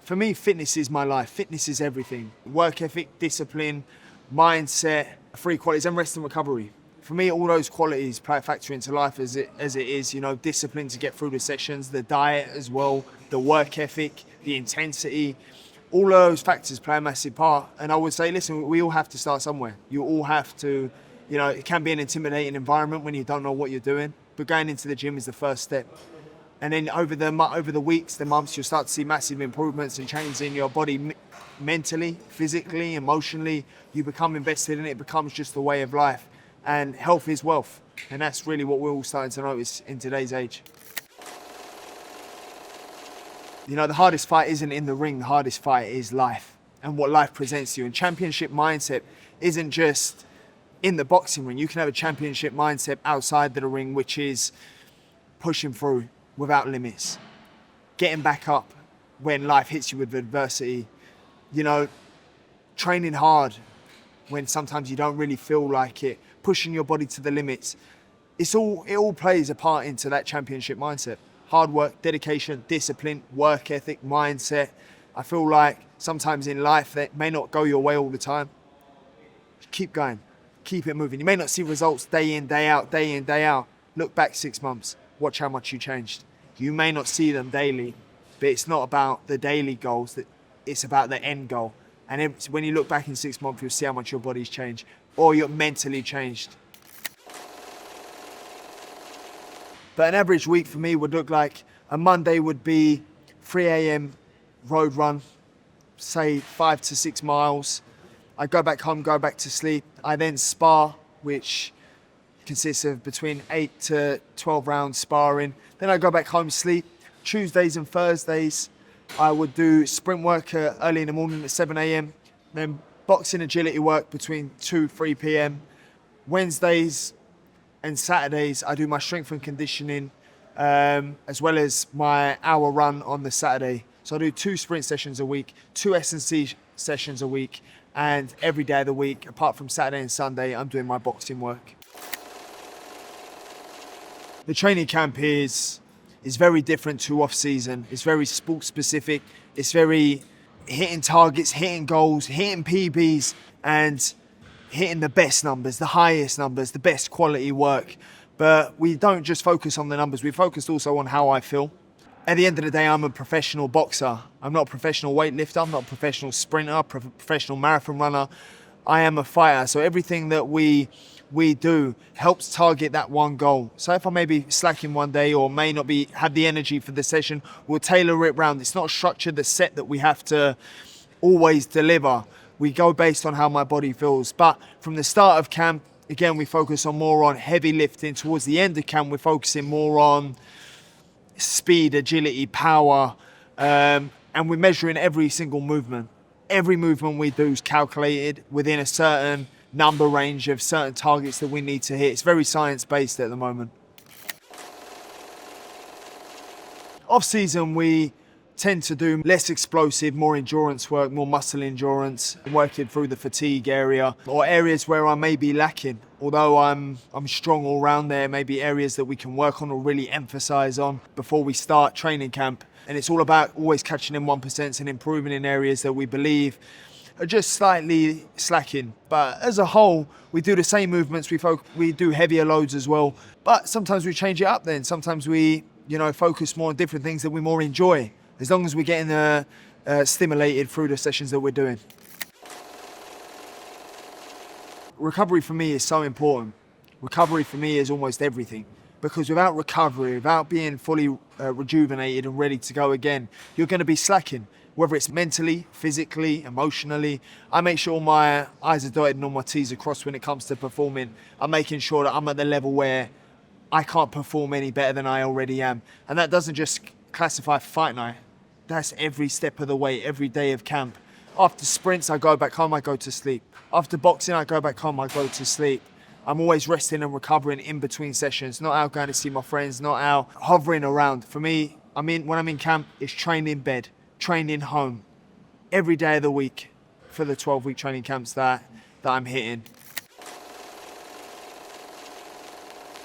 For me, fitness is my life. Fitness is everything. Work ethic, discipline, mindset, 3 qualities, and rest and recovery. For me, all those qualities play a factor into life as it is, discipline to get through the sessions, the diet as well, the work ethic, the intensity. All of those factors play a massive part. And I would say, listen, we all have to start somewhere. You all have to, it can be an intimidating environment when you don't know what you're doing, but going into the gym is the first step. And then over the weeks, the months, you'll start to see massive improvements and changes in your body mentally, physically, emotionally. You become invested in it. It becomes just the way of life. And health is wealth. And that's really what we're all starting to notice in today's age. The hardest fight isn't in the ring. The hardest fight is life and what life presents to you. And championship mindset isn't just in the boxing ring. You can have a championship mindset outside the ring, which is pushing through without limits, getting back up when life hits you with adversity, training hard when sometimes you don't really feel like it, pushing your body to the limits. It all plays a part into that championship mindset. Hard work, dedication, discipline, work ethic, mindset. I feel like sometimes in life that may not go your way all the time. Keep going, keep it moving. You may not see results day in, day out. Look back 6 months, watch how much you changed. You may not see them daily, but it's not about the daily goals, it's about the end goal. And when you look back in 6 months, you'll see how much your body's changed or you're mentally changed. But an average week for me would look like a Monday would be 3 a.m. road run, say 5 to 6 miles. I go back home, go back to sleep. I then spar, which consists of between 8 to 12 rounds sparring. Then I go back home, sleep. Tuesdays and Thursdays, I would do sprint work early in the morning at 7 a.m. Then boxing agility work between 2, 3 p.m. Wednesdays and Saturdays, I do my strength and conditioning, as well as my hour run on the Saturday. So I do 2 sprint sessions a week, 2 S&C sessions a week, and every day of the week, apart from Saturday and Sunday, I'm doing my boxing work. The training camp is very different to off-season. It's very sport-specific. It's very hitting targets, hitting goals, hitting PBs, and hitting the best numbers, the highest numbers, the best quality work. But we don't just focus on the numbers. We focus also on how I feel. At the end of the day, I'm a professional boxer. I'm not a professional weightlifter. I'm not a professional sprinter, professional marathon runner. I am a fighter. So everything that we do helps target that one goal. So if I may be slacking one day or may not have the energy for the session, we'll tailor it round. It's not structured, the set that we have to always deliver. We go based on how my body feels. But from the start of camp, again, we focus more on heavy lifting. Towards the end of camp, we're focusing more on speed, agility, power, and we're measuring every single movement. Every movement we do is calculated within a certain number range of certain targets that we need to hit. It's very science-based at the moment. Off-season, we tend to do less explosive, more endurance work, more muscle endurance, working through the fatigue area or areas where I may be lacking. Although I'm strong all round, there may be areas that we can work on or really emphasize on before we start training camp. And it's all about always catching in 1% and improving in areas that we believe are just slightly slacking. But as a whole, we do the same movements. We do heavier loads as well. But sometimes we change it up then. Sometimes we, focus more on different things that we more enjoy, as long as we're getting stimulated through the sessions that we're doing. Recovery for me is so important. Recovery for me is almost everything. Because without recovery, without being fully rejuvenated and ready to go again, you're going to be slacking. Whether it's mentally, physically, emotionally, I make sure my I's are dotted and all my T's are crossed when it comes to performing. I'm making sure that I'm at the level where I can't perform any better than I already am. And that doesn't just classify for fight night. That's every step of the way, every day of camp. After sprints, I go back home, I go to sleep. After boxing, I go back home, I go to sleep. I'm always resting and recovering in between sessions, not out going to see my friends, not out hovering around. For me, when I'm in camp, it's train in bed, train in home, every day of the week for the 12-week training camps that I'm hitting.